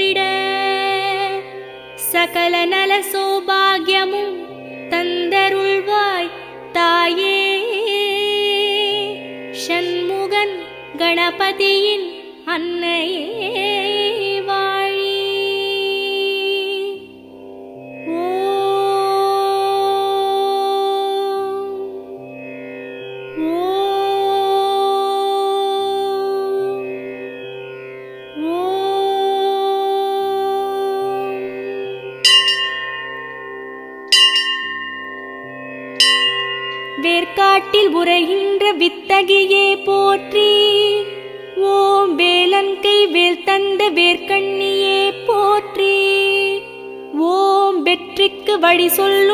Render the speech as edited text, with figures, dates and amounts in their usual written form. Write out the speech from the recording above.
பெற்றிட சகல நல சௌபாகியமும் தந்தருள்வாய் தாயே. ஷண்முகன் கணபதியின் அன்னையே வாழி. வேர்க்காட்டில் உரைகின்ற வித்தகியே போற்றி. ஓம் வேலன்கை வேல் தந்த வேர்க்கண்ணியே போற்றி. ஓம் வெற்றிக்கு வழி சொல்லும்